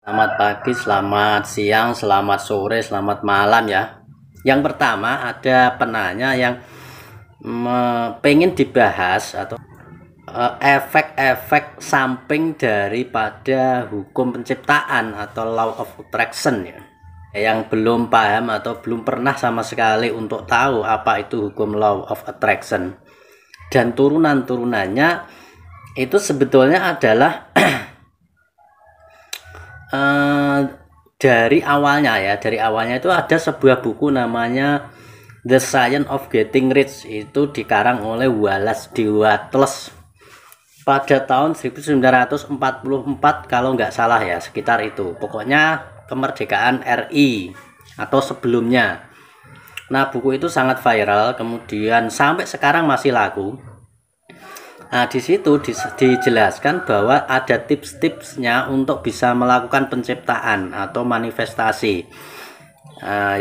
Selamat pagi, selamat siang, selamat sore, selamat malam ya. Yang pertama ada penanya yang pengen dibahas atau efek-efek samping daripada hukum penciptaan atau law of attraction ya. Yang belum paham atau belum pernah sama sekali untuk tahu apa itu hukum law of attraction dan turunan-turunannya itu sebetulnya adalah dari awalnya itu ada sebuah buku namanya The Science of Getting Rich, itu dikarang oleh Wallace D. Wattles pada tahun 1944 kalau nggak salah ya, sekitar itu, pokoknya kemerdekaan RI atau sebelumnya. Nah, buku itu sangat viral, kemudian sampai sekarang masih laku. Nah, di situ dijelaskan bahwa ada tips-tipsnya untuk bisa melakukan penciptaan atau manifestasi.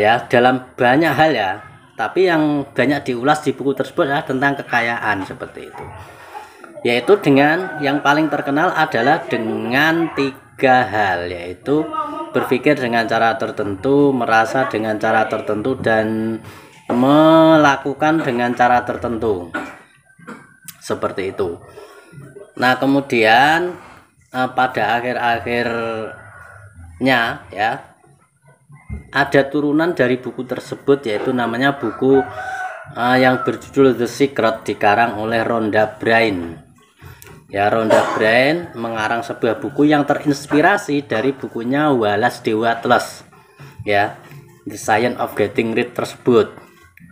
Ya, dalam banyak hal ya. Tapi yang banyak diulas di buku tersebut adalah tentang kekayaan seperti itu. Yaitu dengan yang paling terkenal adalah dengan 3 hal, yaitu berpikir dengan cara tertentu, merasa dengan cara tertentu, dan melakukan dengan cara tertentu. Seperti itu. Nah, kemudian pada akhir-akhirnya ya ada turunan dari buku tersebut, yaitu namanya buku yang berjudul The Secret, dikarang oleh Rhonda Byrne. Ya, Rhonda Byrne mengarang sebuah buku yang terinspirasi dari bukunya Wallace D. Wattles ya, The Science of Getting Rich tersebut,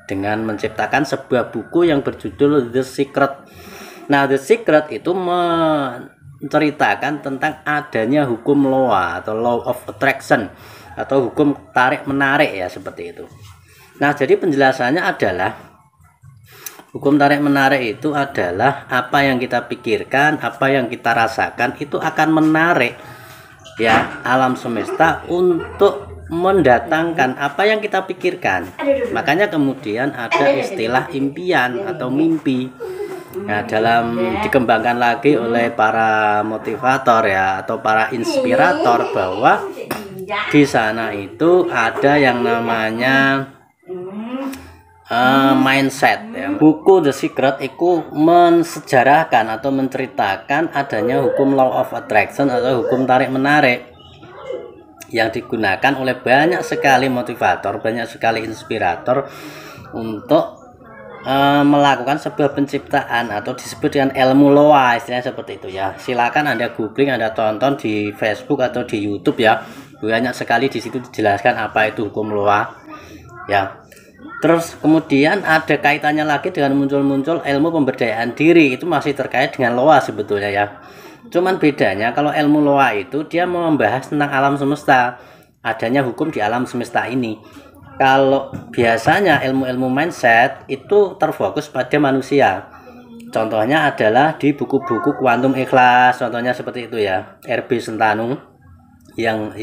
dengan menciptakan sebuah buku yang berjudul The Secret. Nah, The Secret itu menceritakan tentang adanya hukum law atau law of attraction atau hukum tarik menarik ya, seperti itu. Nah, jadi penjelasannya adalah hukum tarik menarik itu adalah apa yang kita pikirkan, apa yang kita rasakan itu akan menarik ya alam semesta untuk mendatangkan apa yang kita pikirkan. Makanya kemudian ada istilah impian atau mimpi. Nah, dalam dikembangkan lagi oleh para motivator ya atau para inspirator, bahwa di sana itu ada yang namanya mindset ya. Buku The Secret itu mensejarahkan atau menceritakan adanya hukum law of attraction atau hukum tarik menarik yang digunakan oleh banyak sekali motivator, banyak sekali inspirator untuk melakukan sebuah penciptaan atau disebut dengan ilmu loa, istilahnya seperti itu ya. Silakan Anda googling, Anda tonton di Facebook atau di YouTube ya. Banyak sekali di situ dijelaskan apa itu hukum loa ya. Terus kemudian ada kaitannya lagi dengan muncul ilmu pemberdayaan diri, itu masih terkait dengan loa sebetulnya ya. Cuman bedanya kalau ilmu loa itu dia membahas tentang alam semesta, adanya hukum di alam semesta ini. Kalau biasanya ilmu-ilmu mindset itu terfokus pada manusia. Contohnya adalah di buku-buku Kuantum Ikhlas, contohnya seperti itu ya. R.B. Sentanu yang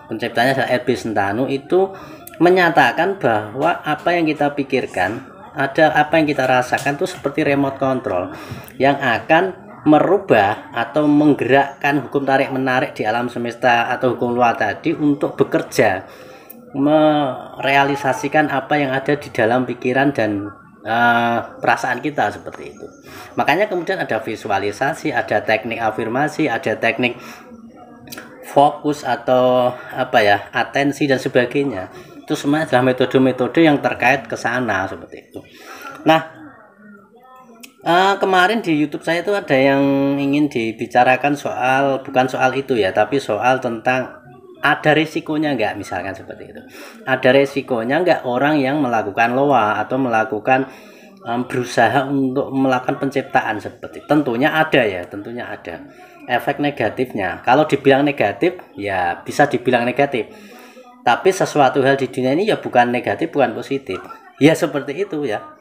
penciptanya adalah R.B. Sentanu, itu menyatakan bahwa apa yang kita pikirkan, apa yang kita rasakan itu seperti remote control yang akan merubah atau menggerakkan hukum tarik menarik di alam semesta atau hukum luar tadi untuk bekerja, merealisasikan apa yang ada di dalam pikiran dan perasaan kita, seperti itu. Makanya kemudian ada visualisasi, ada teknik afirmasi, ada teknik fokus atau atensi dan sebagainya. Itu semua adalah metode-metode yang terkait ke sana, seperti itu. Nah, kemarin di YouTube saya itu ada yang ingin dibicarakan bukan soal itu ya, tapi soal tentang ada resikonya enggak, misalkan seperti itu. Ada resikonya enggak orang yang melakukan loa atau melakukan berusaha untuk melakukan penciptaan seperti itu? Tentunya ada ya, tentunya ada. Efek negatifnya, kalau dibilang negatif ya bisa dibilang negatif. Tapi sesuatu hal di dunia ini ya bukan negatif, bukan positif. Ya seperti itu ya.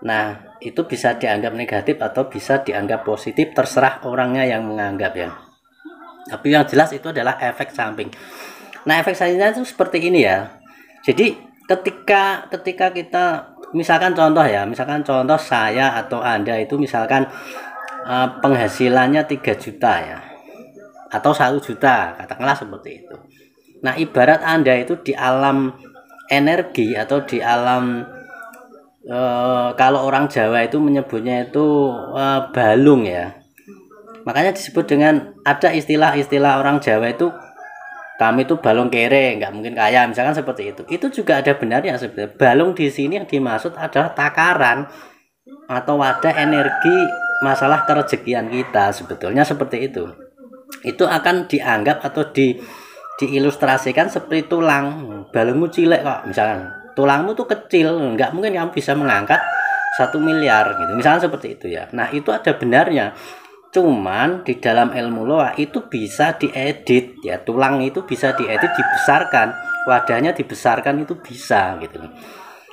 Nah, itu bisa dianggap negatif atau bisa dianggap positif, terserah orangnya yang menganggap ya. Tapi yang jelas itu adalah efek samping. Nah, efek sampingnya itu seperti ini ya. Jadi ketika kita misalkan contoh saya atau Anda itu misalkan penghasilannya 3 juta ya. atau 1 juta, katakanlah seperti itu. Nah, ibarat Anda itu di alam energi atau di alam kalau orang Jawa itu menyebutnya itu balung ya. Makanya disebut dengan ada istilah-istilah orang Jawa itu, kami itu balung kere, nggak mungkin kaya, misalkan seperti itu. Itu juga ada benarnya sebenarnya. Balung di sini yang dimaksud adalah takaran atau wadah energi masalah kerezekian kita, sebetulnya seperti itu. Itu akan dianggap atau diilustrasikan seperti tulang. Balungmu cilik kok, misalkan tulangmu tuh kecil, nggak mungkin kamu bisa mengangkat 1 miliar gitu, misalkan seperti itu ya. Nah, itu ada benarnya. Cuman di dalam ilmu loa itu bisa diedit ya, tulang itu bisa diedit, dibesarkan, wadahnya dibesarkan, itu bisa gitu.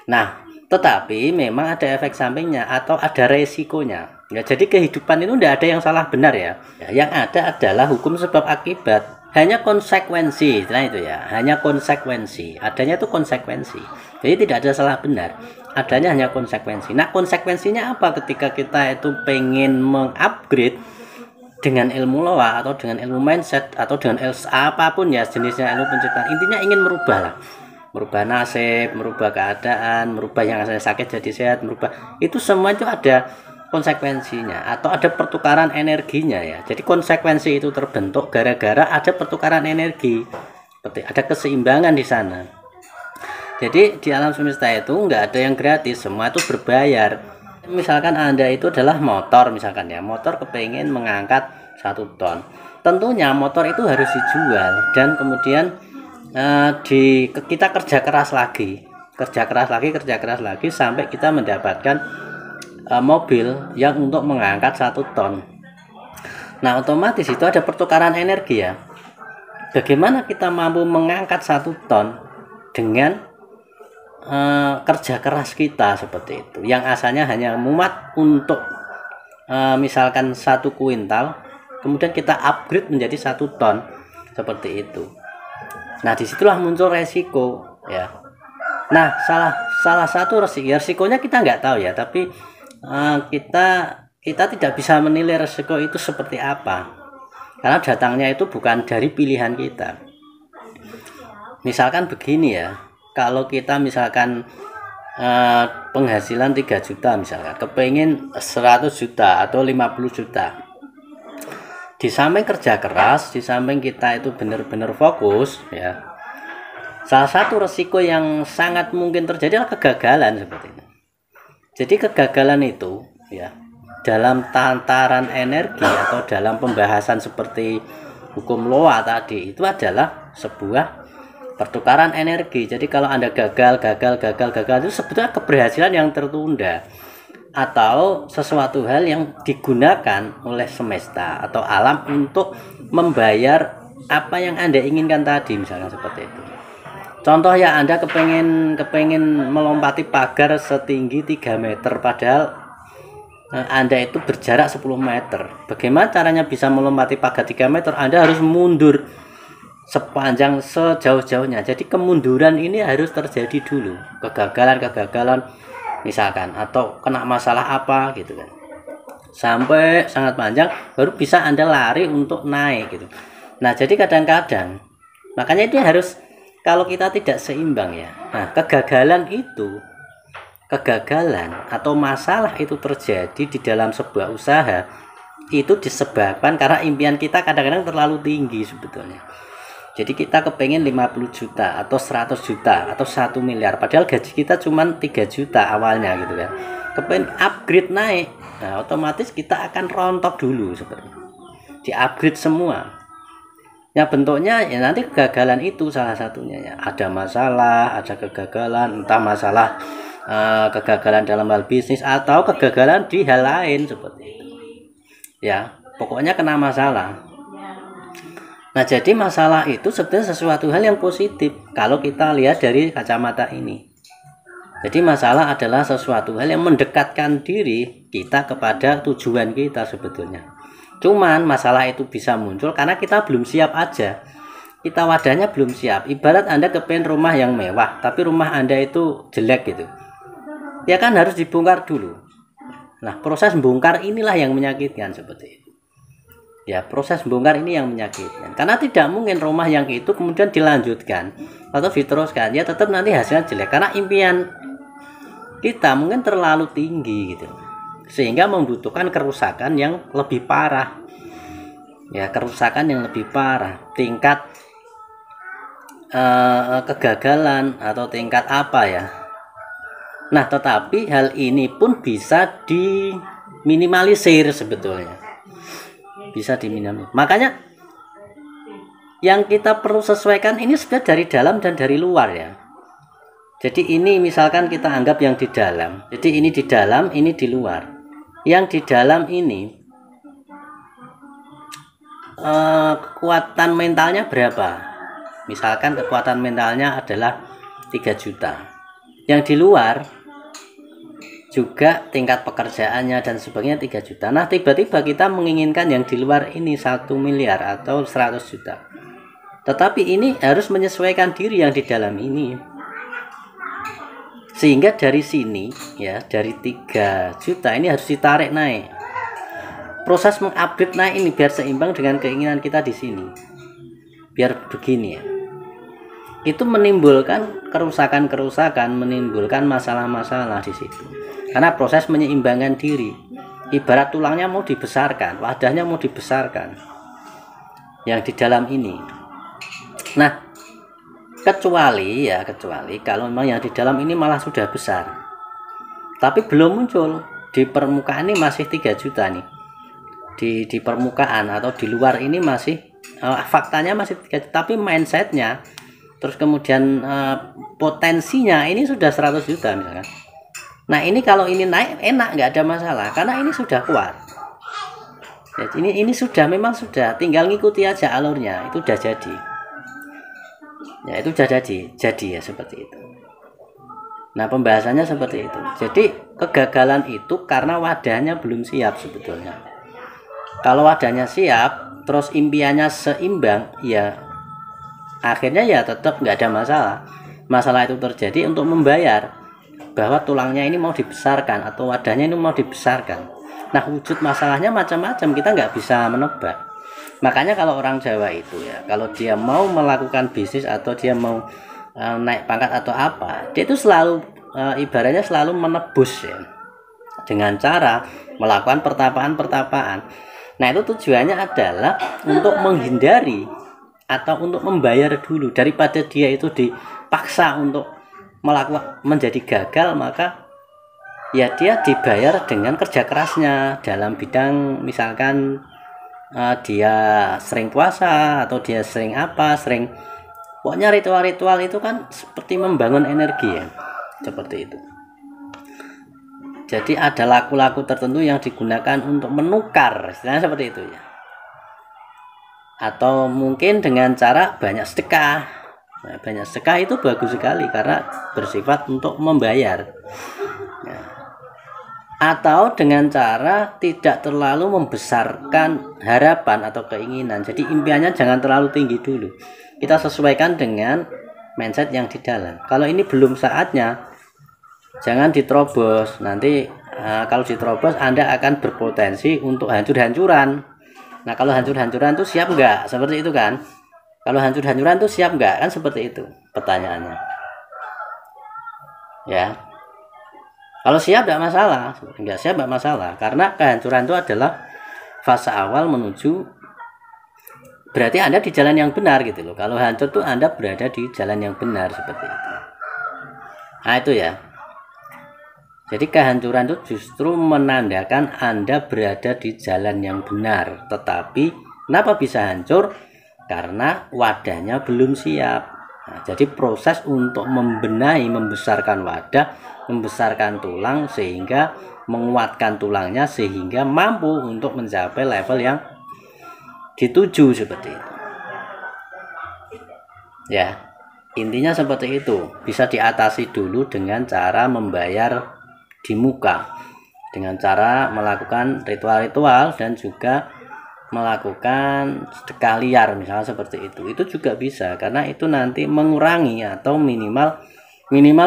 Nah, tetapi memang ada efek sampingnya atau ada resikonya ya. Jadi kehidupan itu tidak ada yang salah benar ya. Yang ada adalah hukum sebab akibat, hanya konsekuensi, nah itu ya, hanya konsekuensi, adanya itu konsekuensi. Jadi tidak ada salah benar, adanya hanya konsekuensi. Nah, konsekuensinya apa ketika kita itu pengen mengupgrade dengan ilmu loa atau dengan ilmu mindset atau dengan apapun ya jenisnya ilmu penciptaan, intinya ingin merubah lah, merubah nasib, merubah keadaan, merubah yang saya sakit jadi sehat, merubah itu semua itu ada konsekuensinya atau ada pertukaran energinya ya. Jadi konsekuensi itu terbentuk gara-gara ada pertukaran energi, seperti ada keseimbangan di sana. Jadi di alam semesta itu nggak ada yang gratis, semua itu berbayar. Misalkan Anda itu adalah motor, misalkan ya, motor kepengen mengangkat 1 ton, tentunya motor itu harus dijual dan kemudian kita kerja keras lagi sampai kita mendapatkan mobil yang untuk mengangkat 1 ton. Nah, otomatis itu ada pertukaran energi ya. Bagaimana kita mampu mengangkat 1 ton dengan kerja keras kita seperti itu, yang asalnya hanya muat untuk misalkan 1 kuintal, kemudian kita upgrade menjadi 1 ton seperti itu. Nah, disitulah muncul resiko ya. Nah, salah satu resikonya kita nggak tahu ya, tapi kita tidak bisa menilai resiko itu seperti apa, karena datangnya itu bukan dari pilihan kita. Misalkan begini ya, kalau kita misalkan penghasilan 3 juta misalkan, kepengen 100 juta atau 50 juta, di samping kerja keras, di samping kita itu benar-benar fokus ya, salah satu resiko yang sangat mungkin terjadi adalah kegagalan seperti itu. Jadi kegagalan itu ya, dalam tataran energi atau dalam pembahasan seperti hukum loa tadi, itu adalah sebuah pertukaran energi. Jadi kalau Anda gagal itu sebetulnya keberhasilan yang tertunda atau sesuatu hal yang digunakan oleh semesta atau alam untuk membayar apa yang Anda inginkan tadi, misalnya seperti itu. Contoh ya, Anda kepengen melompati pagar setinggi 3 meter padahal Anda itu berjarak 10 meter. Bagaimana caranya bisa melompati pagar 3 meter? Anda harus mundur sepanjang sejauh-jauhnya. Jadi kemunduran ini harus terjadi dulu, kegagalan misalkan, atau kena masalah apa gitu kan, sampai sangat panjang baru bisa Anda lari untuk naik gitu. Nah, jadi kadang-kadang makanya itu harus, kalau kita tidak seimbang ya, nah kegagalan atau masalah itu terjadi di dalam sebuah usaha itu disebabkan karena impian kita kadang-kadang terlalu tinggi sebetulnya. Jadi kita kepengen 50 juta atau 100 juta atau 1 miliar, padahal gaji kita cuma 3 juta awalnya gitu kan. Kepengen upgrade naik, nah otomatis kita akan rontok dulu seperti itu. Di-upgrade semua. Ya bentuknya ya nanti kegagalan itu salah satunya ya. Ada masalah, ada kegagalan, entah masalah kegagalan dalam hal bisnis atau kegagalan di hal lain seperti itu. Ya, pokoknya kena masalah. Nah, jadi masalah itu sebenarnya sesuatu hal yang positif kalau kita lihat dari kacamata ini. Jadi masalah adalah sesuatu hal yang mendekatkan diri kita kepada tujuan kita sebetulnya. Cuman masalah itu bisa muncul karena kita belum siap aja. Kita wadahnya belum siap. Ibarat Anda kepengen rumah yang mewah, tapi rumah Anda itu jelek gitu. Ya kan harus dibongkar dulu. Nah, proses bongkar inilah yang menyakitkan seperti itu. Ya, proses bongkar ini yang menyakitkan. Karena tidak mungkin rumah yang itu kemudian dilanjutkan atau diteruskan. Ya tetap nanti hasilnya jelek karena impian kita mungkin terlalu tinggi gitu. Sehingga membutuhkan kerusakan yang lebih parah. Ya, kerusakan yang lebih parah. Tingkat kegagalan atau tingkat apa ya. Nah, tetapi hal ini pun bisa diminimalisir sebetulnya. Bisa diminimalisir. Makanya yang kita perlu sesuaikan ini sebenarnya dari dalam dan dari luar ya. Jadi ini misalkan kita anggap yang di dalam. Jadi ini di dalam, ini di luar. Yang di dalam ini kekuatan mentalnya berapa? Misalkan kekuatan mentalnya adalah 3 juta. Yang di luar juga tingkat pekerjaannya dan sebagainya 3 juta. Nah, tiba-tiba kita menginginkan yang di luar ini 1 miliar atau 100 juta. Tetapi ini harus menyesuaikan diri yang di dalam ini. Sehingga dari sini ya, dari 3 juta ini harus ditarik naik. Proses mengupgrade naik ini biar seimbang dengan keinginan kita di sini. Biar begini ya. Itu menimbulkan kerusakan-kerusakan, menimbulkan masalah-masalah di situ. Karena proses menyeimbangkan diri. Ibarat tulangnya mau dibesarkan, wadahnya mau dibesarkan. Yang di dalam ini. Nah, kecuali kalau memang yang di dalam ini malah sudah besar. Tapi belum muncul. Di permukaan ini masih 3 juta nih. Di permukaan atau di luar ini masih faktanya masih 3 juta, tapi mindsetnya terus kemudian potensinya ini sudah 100 juta misalkan. Nah, ini kalau ini naik enak, nggak ada masalah karena ini sudah kuat. Ya, ini sudah memang sudah tinggal ngikuti aja alurnya, itu udah jadi. Ya, itu udah jadi ya seperti itu. Nah, pembahasannya seperti itu. Jadi kegagalan itu karena wadahnya belum siap sebetulnya. Kalau wadahnya siap, terus impiannya seimbang, ya akhirnya ya tetap nggak ada masalah. Masalah itu terjadi untuk membayar bahwa tulangnya ini mau dibesarkan atau wadahnya ini mau dibesarkan. Nah, wujud masalahnya macam-macam, kita nggak bisa menebak. Makanya kalau orang Jawa itu ya, kalau dia mau melakukan bisnis atau dia mau naik pangkat atau apa, dia itu selalu ibaratnya selalu menebus ya, dengan cara melakukan pertapaan-pertapaan. Nah, itu tujuannya adalah untuk menghindari atau untuk membayar dulu daripada dia itu dipaksa untuk melakukan menjadi gagal, maka ya dia dibayar dengan kerja kerasnya dalam bidang misalkan dia sering puasa atau dia sering apa, pokoknya ritual-ritual itu kan seperti membangun energi ya, seperti itu. Jadi ada laku-laku tertentu yang digunakan untuk menukar, istilahnya seperti itu ya. Atau mungkin dengan cara banyak sedekah. Nah, banyak sedekah itu bagus sekali karena bersifat untuk membayar ya. Atau dengan cara tidak terlalu membesarkan harapan atau keinginan. Jadi impiannya jangan terlalu tinggi dulu, kita sesuaikan dengan mindset yang di dalam. Kalau ini belum saatnya, jangan diterobos. Nanti kalau diterobos Anda akan berpotensi untuk hancur-hancuran. Nah, kalau hancur-hancuran itu siap nggak? Seperti itu kan. Kalau hancur-hancuran itu siap nggak? Kan seperti itu pertanyaannya. Ya. Kalau siap nggak masalah. Nggak siap nggak masalah. Karena kehancuran itu adalah fase awal menuju, berarti Anda di jalan yang benar gitu loh. Kalau hancur tuh Anda berada di jalan yang benar seperti itu. Nah, itu ya. Jadi kehancuran itu justru menandakan Anda berada di jalan yang benar. Tetapi kenapa bisa hancur? Karena wadahnya belum siap. Nah, jadi proses untuk membenahi, membesarkan wadah, membesarkan tulang sehingga menguatkan tulangnya sehingga mampu untuk mencapai level yang dituju seperti itu. Ya, intinya seperti itu. Bisa diatasi dulu dengan cara membayar di muka, dengan cara melakukan ritual-ritual dan juga melakukan sedekah liar misalnya seperti itu juga bisa, karena itu nanti mengurangi atau minimal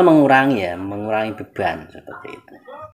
mengurangi beban seperti itu.